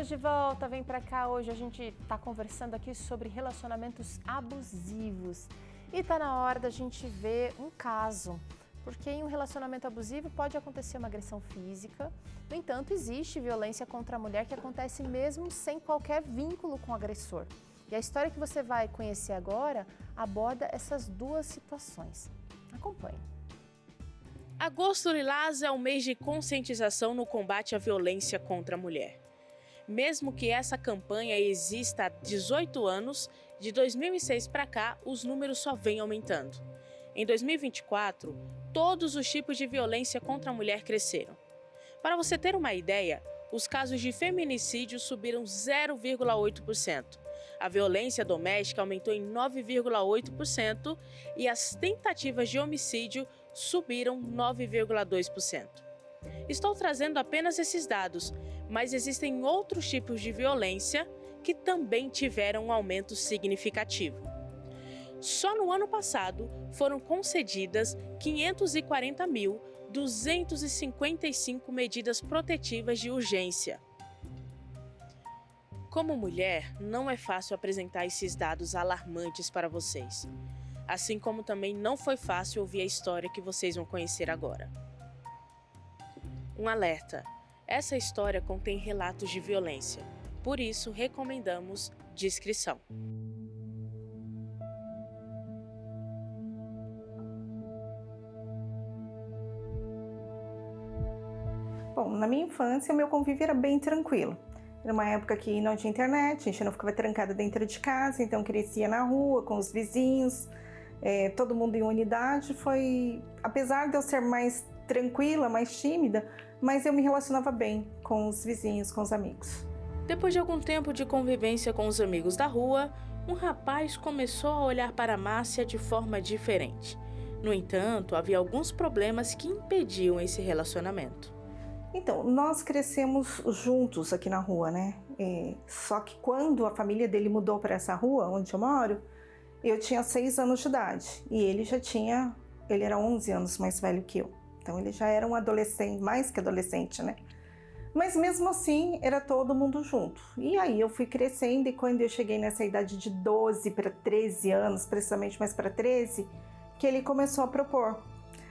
Estamos de volta, vem pra cá. Hoje a gente tá conversando aqui sobre relacionamentos abusivos. E tá na hora da gente ver um caso, porque em um relacionamento abusivo pode acontecer uma agressão física. No entanto, existe violência contra a mulher que acontece mesmo sem qualquer vínculo com o agressor. E a história que você vai conhecer agora aborda essas duas situações. Acompanhe. Agosto Lilás é o mês de conscientização no combate à violência contra a mulher. Mesmo que essa campanha exista há 18 anos, de 2006 para cá, os números só vêm aumentando. Em 2024, todos os tipos de violência contra a mulher cresceram. Para você ter uma ideia, os casos de feminicídio subiram 0,8%. A violência doméstica aumentou em 9,8% e as tentativas de homicídio subiram 9,2%. Estou trazendo apenas esses dados, mas existem outros tipos de violência que também tiveram um aumento significativo. Só no ano passado foram concedidas 540.255 medidas protetivas de urgência. Como mulher, não é fácil apresentar esses dados alarmantes para vocês. Assim como também não foi fácil ouvir a história que vocês vão conhecer agora. Um alerta: essa história contém relatos de violência, por isso recomendamos discrição. Bom, na minha infância o meu convívio era bem tranquilo. Era uma época que não tinha internet, a gente não ficava trancada dentro de casa, então crescia na rua com os vizinhos, todo mundo em unidade. Apesar de eu ser mais tranquila, mais tímida, mas eu me relacionava bem com os vizinhos, com os amigos. Depois de algum tempo de convivência com os amigos da rua, um rapaz começou a olhar para Márcia de forma diferente. No entanto, havia alguns problemas que impediam esse relacionamento. Então, nós crescemos juntos aqui na rua, né? Só que quando a família dele mudou para essa rua, onde eu moro, eu tinha 6 anos de idade e ele era 11 anos mais velho que eu. Então ele já era um adolescente, mais que adolescente, né? Mas mesmo assim, era todo mundo junto. E aí eu fui crescendo e quando eu cheguei nessa idade de 12 para 13 anos, precisamente mais para 13, que ele começou a propor,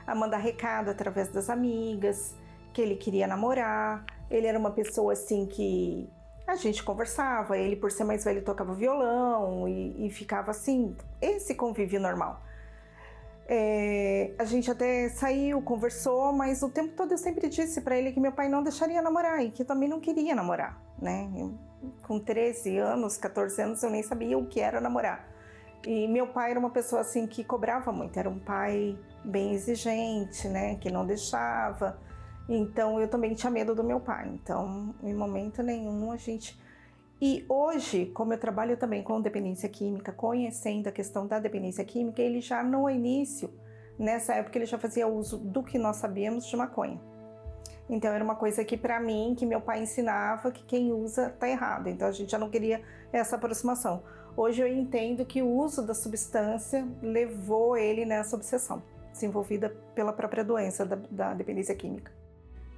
a mandar recado através das amigas, que ele queria namorar. Ele era uma pessoa assim que a gente conversava, ele por ser mais velho tocava violão e ficava assim, esse convívio normal. A gente até saiu, conversou, mas o tempo todo eu sempre disse para ele que meu pai não deixaria namorar e que eu também não queria namorar, né? Com 13 anos, 14 anos, eu nem sabia o que era namorar. E meu pai era uma pessoa assim que cobrava muito, era um pai bem exigente, né? Que não deixava. Então eu também tinha medo do meu pai. Então, em momento nenhum a gente... E hoje, como eu trabalho também com dependência química, conhecendo a questão da dependência química, ele já no início, nessa época, ele já fazia uso do que nós sabíamos de maconha. Então era uma coisa que para mim, que meu pai ensinava, que quem usa tá errado. Então a gente já não queria essa aproximação. Hoje eu entendo que o uso da substância levou ele nessa obsessão, desenvolvida pela própria doença da dependência química.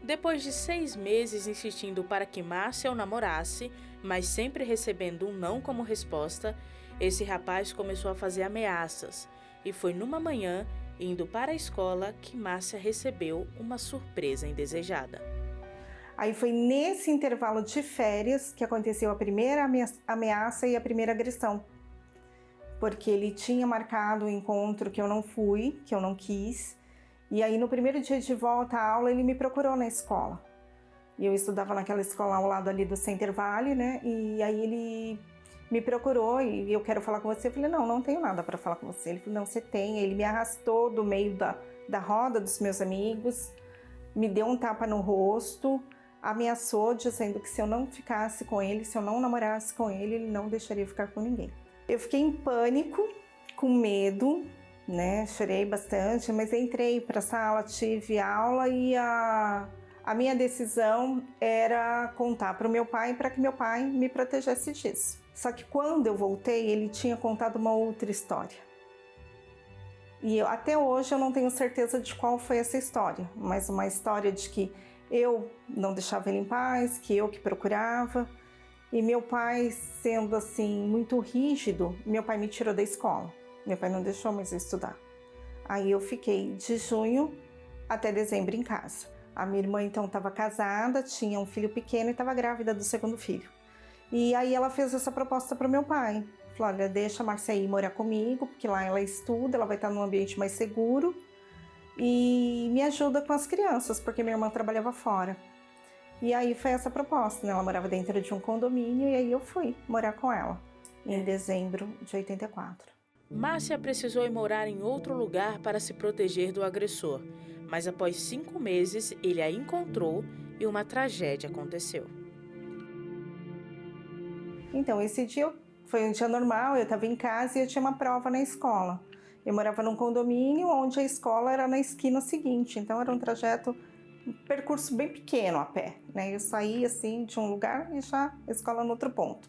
Depois de 6 meses insistindo para que Márcia o namorasse, mas sempre recebendo um não como resposta, esse rapaz começou a fazer ameaças. E foi numa manhã, indo para a escola, que Márcia recebeu uma surpresa indesejada. Aí foi nesse intervalo de férias que aconteceu a primeira ameaça e a primeira agressão. Porque ele tinha marcado um encontro que eu não fui, que eu não quis. E aí no primeiro dia de volta à aula ele me procurou na escola. E eu estudava naquela escola ao lado ali do Center Valley, né? E aí ele me procurou e eu quero falar com você. Eu falei, não tenho nada para falar com você. Ele falou, não, você tem. Ele me arrastou do meio da roda dos meus amigos, me deu um tapa no rosto, ameaçou dizendo que se eu não ficasse com ele, se eu não namorasse com ele, ele não deixaria eu ficar com ninguém. Eu fiquei em pânico, com medo, né? Chorei bastante, mas entrei para a sala, tive aula e a minha decisão era contar para o meu pai para que meu pai me protegesse disso. Só que quando eu voltei, ele tinha contado uma outra história. E até hoje eu não tenho certeza de qual foi essa história, mas uma história de que eu não deixava ele em paz, que eu que procurava, E meu pai, sendo assim, muito rígido, meu pai me tirou da escola. Meu pai não deixou mais eu estudar. Aí eu fiquei de junho até dezembro em casa. A minha irmã então estava casada, tinha um filho pequeno e estava grávida do segundo filho. E aí ela fez essa proposta para o meu pai. Falou, olha, deixa a Márcia ir morar comigo, porque lá ela estuda, ela vai estar num ambiente mais seguro. E me ajuda com as crianças, porque minha irmã trabalhava fora. E aí foi essa proposta, né? Ela morava dentro de um condomínio e aí eu fui morar com ela, em dezembro de 84. Márcia precisou ir morar em outro lugar para se proteger do agressor, mas após 5 meses ele a encontrou e uma tragédia aconteceu. Então, esse dia foi um dia normal, eu estava em casa e eu tinha uma prova na escola. Eu morava num condomínio onde a escola era na esquina seguinte, então era um percurso bem pequeno a pé, né? Eu saía assim de um lugar e já a escola no outro ponto.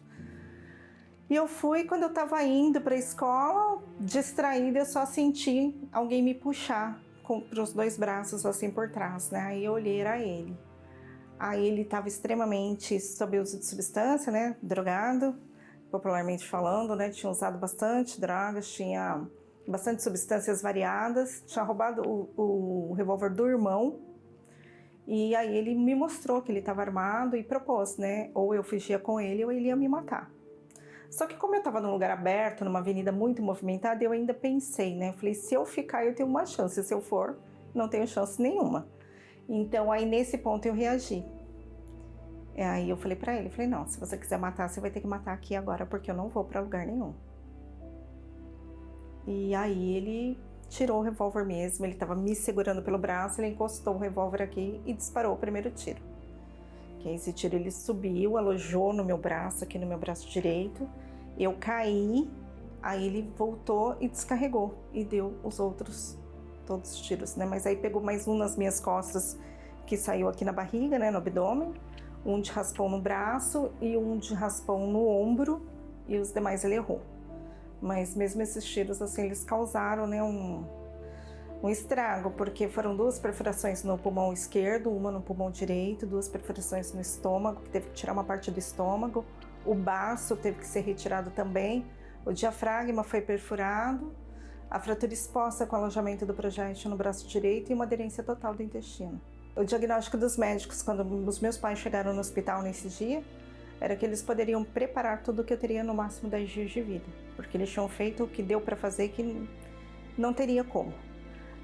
E eu fui, quando eu estava indo para a escola, distraída, eu só senti alguém me puxar para os 2 braços assim por trás, né? Aí eu olhei, era ele. Aí ele estava extremamente sob uso de substância, né? Drogado, popularmente falando, né? Tinha usado bastante drogas, tinha bastante substâncias variadas, tinha roubado o revólver do irmão. E aí ele me mostrou que ele estava armado e propôs, né? Ou eu fugia com ele ou ele ia me matar. Só que como eu estava num lugar aberto, numa avenida muito movimentada, eu ainda pensei, né? Eu falei, se eu ficar eu tenho uma chance, se eu for, não tenho chance nenhuma. Então aí nesse ponto eu reagi. Aí eu falei pra ele, não, se você quiser matar, você vai ter que matar aqui agora, porque eu não vou pra lugar nenhum. E aí ele tirou o revólver mesmo, ele estava me segurando pelo braço, ele encostou o revólver aqui e disparou o primeiro tiro. Que esse tiro ele subiu, alojou no meu braço, aqui no meu braço direito. Eu caí, aí ele voltou e descarregou e deu todos os tiros, né? Mas aí pegou mais um nas minhas costas, que saiu aqui na barriga, né, no abdômen, um de raspão no braço e um de raspão no ombro, e os demais ele errou. Mas mesmo esses tiros, assim, eles causaram, né, um estrago, porque foram 2 perfurações no pulmão esquerdo, uma no pulmão direito, 2 perfurações no estômago, que teve que tirar uma parte do estômago, o baço teve que ser retirado também, o diafragma foi perfurado, a fratura exposta com alojamento do projétil no braço direito e uma aderência total do intestino. O diagnóstico dos médicos, quando os meus pais chegaram no hospital nesse dia, era que eles poderiam preparar tudo o que eu teria no máximo 10 dias de vida, porque eles tinham feito o que deu para fazer que não teria como.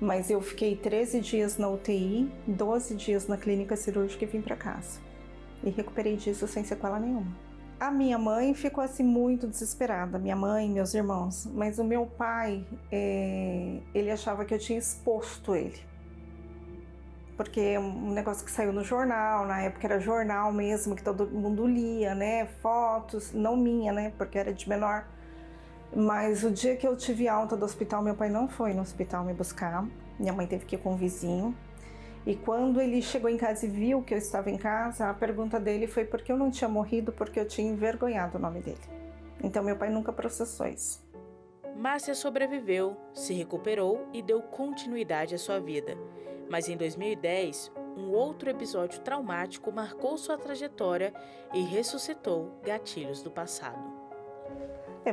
Mas eu fiquei 13 dias na UTI, 12 dias na clínica cirúrgica e vim para casa. E recuperei disso sem sequela nenhuma. A minha mãe ficou assim muito desesperada, minha mãe, meus irmãos. Mas o meu pai, ele achava que eu tinha exposto ele. Porque é um negócio que saiu no jornal, na época era jornal mesmo, que todo mundo lia, né? Fotos, não minha, né? Porque era de menor. Mas o dia que eu tive alta do hospital, meu pai não foi no hospital me buscar. Minha mãe teve que ir com o vizinho. E quando ele chegou em casa e viu que eu estava em casa, a pergunta dele foi por que eu não tinha morrido, porque eu tinha envergonhado o nome dele. Então meu pai nunca processou isso. Márcia sobreviveu, se recuperou e deu continuidade à sua vida. Mas em 2010, um outro episódio traumático marcou sua trajetória e ressuscitou gatilhos do passado.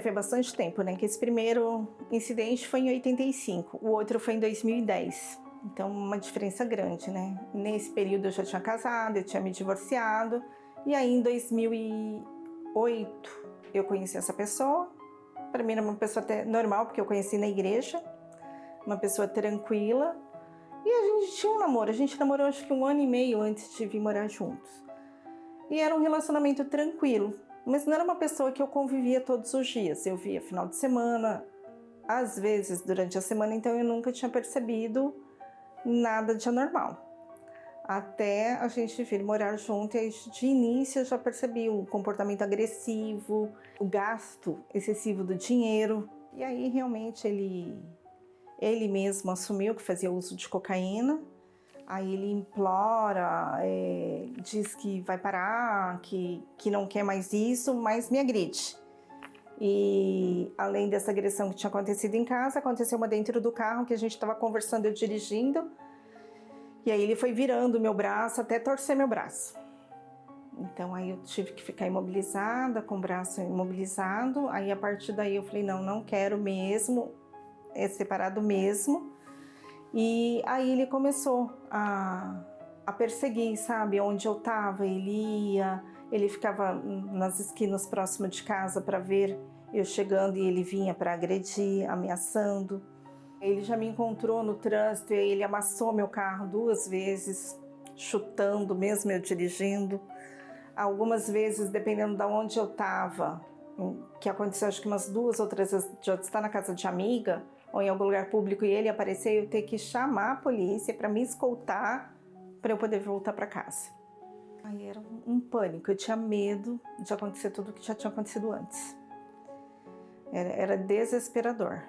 Foi bastante tempo, né? Que esse primeiro incidente foi em 85, o outro foi em 2010. Então, uma diferença grande, né? Nesse período eu já tinha casado, eu tinha me divorciado. E aí, em 2008, eu conheci essa pessoa. Para mim era uma pessoa até normal, porque eu conheci na igreja. Uma pessoa tranquila. E a gente tinha um namoro. A gente namorou acho que 1 ano e meio antes de vir morar juntos. E era um relacionamento tranquilo. Mas não era uma pessoa que eu convivia todos os dias. Eu via final de semana, às vezes durante a semana, então eu nunca tinha percebido nada de anormal. Até a gente vir morar junto, e aí de início eu já percebi o comportamento agressivo, o gasto excessivo do dinheiro. E aí realmente ele mesmo assumiu que fazia uso de cocaína. Aí ele implora, diz que vai parar, que não quer mais isso, mas me agride. E além dessa agressão que tinha acontecido em casa, aconteceu uma dentro do carro que a gente estava conversando, eu dirigindo. E aí ele foi virando o meu braço até torcer meu braço. Então aí eu tive que ficar imobilizada, com o braço imobilizado. Aí a partir daí eu falei, não quero mesmo, é separado mesmo. E aí ele começou a perseguir, sabe, onde eu tava, ele ficava nas esquinas próximas de casa para ver eu chegando e ele vinha para agredir, ameaçando. Ele já me encontrou no trânsito e ele amassou meu carro 2 vezes, chutando mesmo eu dirigindo. Algumas vezes, dependendo de onde eu estava, que aconteceu acho que umas 2 ou 3 vezes, de eu estar na casa de amiga ou em algum lugar público e ele aparecer, eu ter que chamar a polícia para me escoltar para eu poder voltar para casa. Aí era um pânico, eu tinha medo de acontecer tudo o que já tinha acontecido antes. Era desesperador.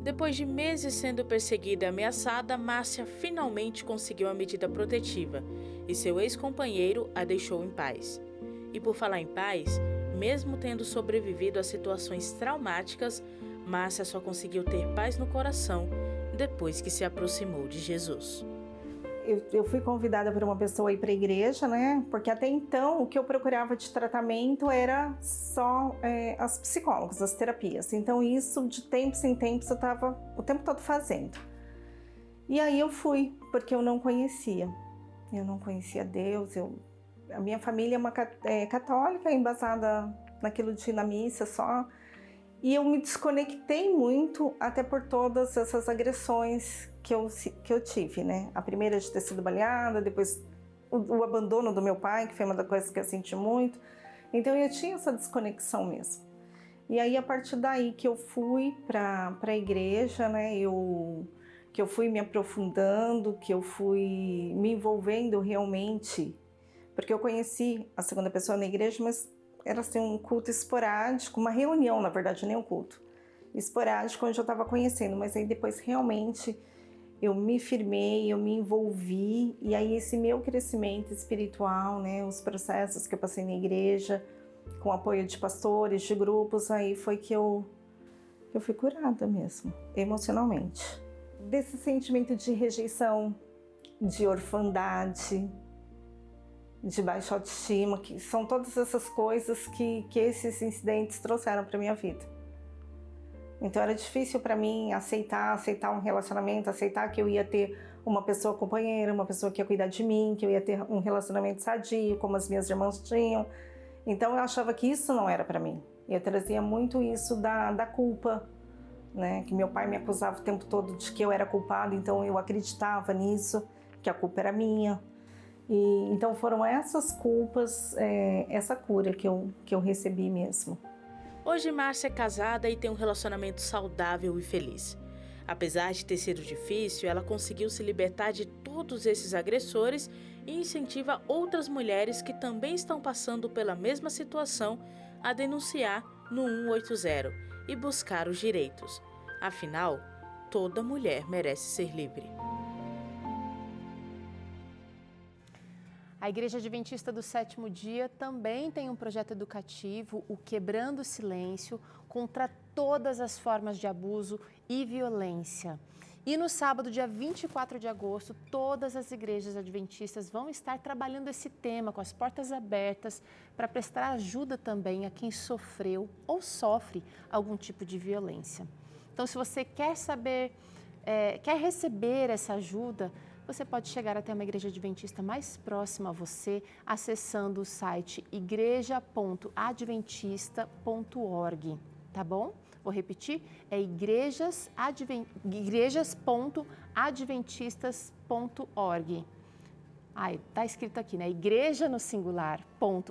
Depois de meses sendo perseguida e ameaçada, Márcia finalmente conseguiu a medida protetiva e seu ex-companheiro a deixou em paz. E por falar em paz, mesmo tendo sobrevivido a situações traumáticas, Márcia só conseguiu ter paz no coração depois que se aproximou de Jesus. Eu fui convidada por uma pessoa a ir para a igreja, né? Porque até então o que eu procurava de tratamento era só as psicólogos, as terapias. Então isso de tempos em tempos eu estava o tempo todo fazendo. E aí eu fui, porque eu não conhecia. Eu não conhecia Deus. A minha família é uma católica, embasada naquilo de ir na missa só. E eu me desconectei muito, até por todas essas agressões que eu tive, né? A primeira de ter sido baleada, depois o abandono do meu pai, que foi uma das coisas que eu senti muito. Então eu tinha essa desconexão mesmo. E aí a partir daí que eu fui para a igreja, né? Que eu fui me aprofundando, que eu fui me envolvendo realmente, porque eu conheci a segunda pessoa na igreja, mas era assim um culto esporádico, uma reunião, na verdade, nem um culto esporádico, onde eu estava conhecendo, mas aí depois realmente eu me firmei, eu me envolvi, e aí esse meu crescimento espiritual, né, os processos que eu passei na igreja, com apoio de pastores, de grupos, aí foi que eu fui curada mesmo, emocionalmente. Desse sentimento de rejeição, de orfandade, de baixa autoestima, que são todas essas coisas que esses incidentes trouxeram para minha vida. Então era difícil para mim aceitar um relacionamento, aceitar que eu ia ter uma pessoa companheira, uma pessoa que ia cuidar de mim, que eu ia ter um relacionamento sadio, como as minhas irmãs tinham. Então eu achava que isso não era para mim. Eu trazia muito isso da culpa, né? Que meu pai me acusava o tempo todo de que eu era culpada, então eu acreditava nisso, que a culpa era minha. E então foram essas culpas, essa cura que eu recebi mesmo. Hoje Márcia é casada e tem um relacionamento saudável e feliz. Apesar de ter sido difícil, ela conseguiu se libertar de todos esses agressores e incentiva outras mulheres que também estão passando pela mesma situação a denunciar no 180 e buscar os direitos. Afinal, toda mulher merece ser livre. A Igreja Adventista do Sétimo Dia também tem um projeto educativo, o Quebrando o Silêncio, contra todas as formas de abuso e violência. E no sábado, dia 24 de agosto, todas as igrejas adventistas vão estar trabalhando esse tema com as portas abertas para prestar ajuda também a quem sofreu ou sofre algum tipo de violência. Então, se você quer receber essa ajuda, você pode chegar até uma igreja adventista mais próxima a você, acessando o site igreja.adventista.org, tá bom? Vou repetir, é igrejas.adventistas.org. Tá escrito aqui, né? Igreja no singular,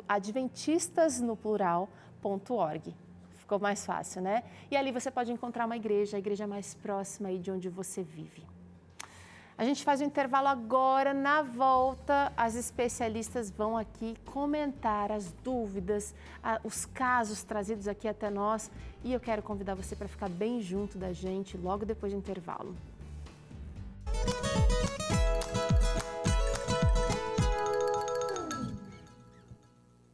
.adventistas no plural.org. Ficou mais fácil, né? E ali você pode encontrar uma igreja, a igreja mais próxima aí de onde você vive. A gente faz um intervalo agora, na volta as especialistas vão aqui comentar as dúvidas, os casos trazidos aqui até nós e eu quero convidar você para ficar bem junto da gente logo depois do intervalo.